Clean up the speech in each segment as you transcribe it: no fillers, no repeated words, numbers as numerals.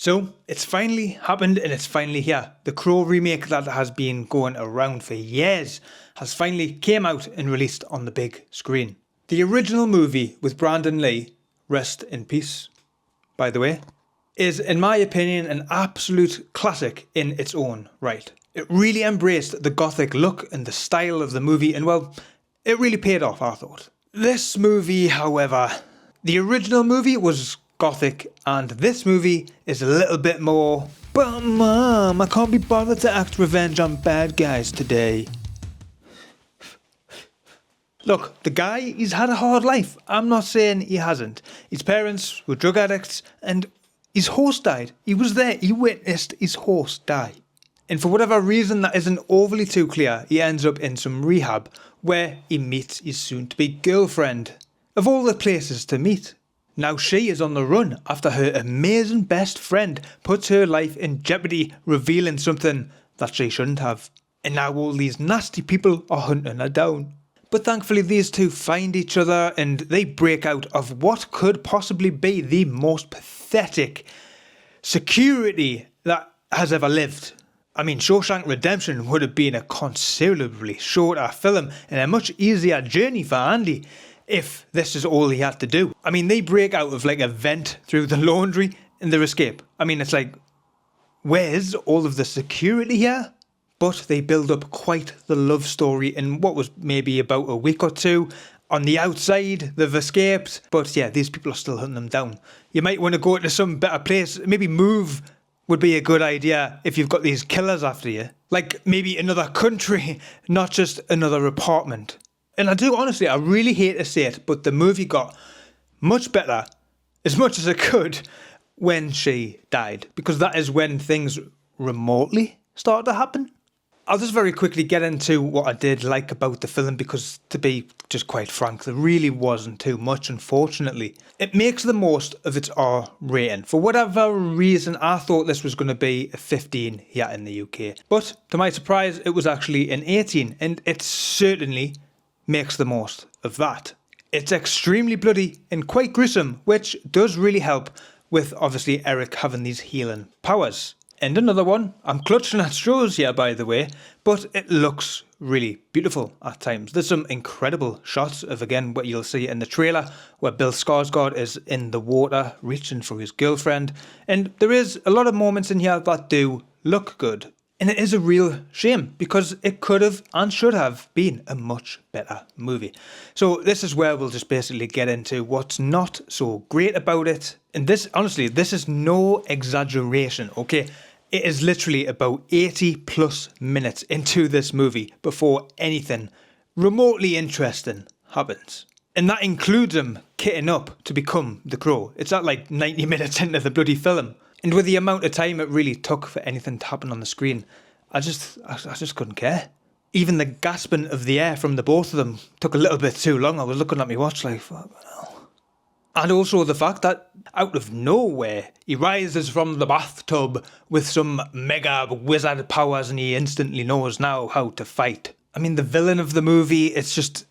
So, it's finally happened and it's finally here. The Crow remake that has been going around for years has finally came out and released on the big screen. The original movie with Brandon Lee, rest in peace, by the way, is in my opinion an absolute classic in its own right. It really embraced the gothic look and the style of the movie, and well, it really paid off, I thought. This movie, however, the original movie was gothic, and this movie is a little bit more, but mom, I can't be bothered to act revenge on bad guys today. Look, the guy, he's had a hard life. I'm not saying he hasn't. His parents were drug addicts and his horse died. He was there, he witnessed his horse die. And for whatever reason that isn't overly too clear, he ends up in some rehab where he meets his soon-to-be girlfriend. Of all the places to meet. Now she is on the run after her amazing best friend puts her life in jeopardy, revealing something that she shouldn't have. And now all these nasty people are hunting her down. But thankfully these two find each other and they break out of what could possibly be the most pathetic security that has ever lived. I mean, Shawshank Redemption would have been a considerably shorter film and a much easier journey for Andy if this is all he had to do. I mean, they break out of like a vent through the laundry and they escape. I mean, it's like, where's all of the security here? But they build up quite the love story in what was maybe about a week or two. On the outside, they've escaped. But yeah, these people are still hunting them down. You might want to go to some better place. Maybe move would be a good idea if you've got these killers after you. Like maybe another country, not just another apartment. And I do honestly, I really hate to say it, but the movie got much better, as much as it could, when she died. Because that is when things remotely started to happen. I'll just very quickly get into what I did like about the film, because to be just quite frank, there really wasn't too much, unfortunately. It makes the most of its R rating. For whatever reason, I thought this was going to be a 15 here in the UK. But to my surprise, it was actually an 18, and it certainly makes the most of that. It's extremely bloody and quite gruesome, which does really help with obviously Eric having these healing powers. And another one, I'm clutching at straws here by the way, but it looks really beautiful at times. There's some incredible shots of, again, what you'll see in the trailer, where Bill Skarsgard is in the water reaching for his girlfriend. And there is a lot of moments in here that do look good. And it is a real shame, because it could have and should have been a much better movie. So this is where we'll just basically get into what's not so great about it. And this, honestly, this is no exaggeration, okay? It is literally about 80 plus minutes into this movie before anything remotely interesting happens. And that includes him kitting up to become the Crow. It's at like 90 minutes into the bloody film. And with the amount of time it really took for anything to happen on the screen, I just couldn't care. Even the gasping of the air from the both of them took a little bit too long. I was looking at my watch like, fuck hell. And also the fact that out of nowhere, he rises from the bathtub with some mega wizard powers and he instantly knows now how to fight. I mean, the villain of the movie, it's just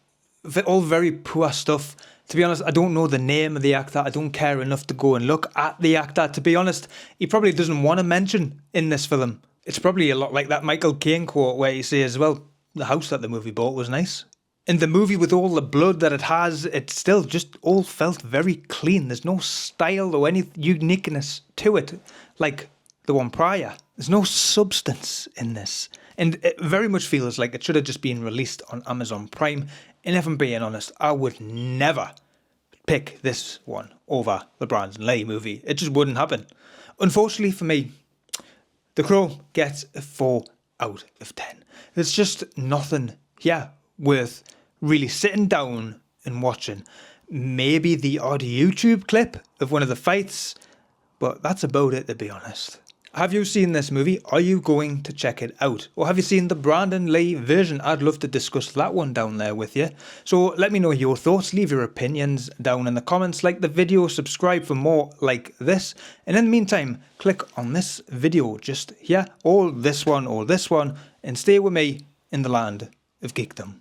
all very poor stuff. To be honest, I don't know the name of the actor. I don't care enough to go and look at the actor. To be honest, he probably doesn't want to mention in this film. It's probably a lot like that Michael Caine quote where he says, well, the house that the movie bought was nice. And the movie, with all the blood that it has, it still just all felt very clean. There's no style or any uniqueness to it like the one prior. There's no substance in this. And it very much feels like it should have just been released on Amazon Prime. And if I'm being honest, I would never pick this one over the Brandon Lee movie. It just wouldn't happen. Unfortunately for me, The Crow gets a 4 out of 10. There's just nothing here worth really sitting down and watching. Maybe the odd YouTube clip of one of the fights, but that's about it, to be honest. Have you seen this movie? Are you going to check it out? Or have you seen the Brandon Lee version? I'd love to discuss that one down there with you. So let me know your thoughts, leave your opinions down in the comments, like the video, subscribe for more like this. And in the meantime, click on this video just here, or this one, and stay with me in the land of geekdom.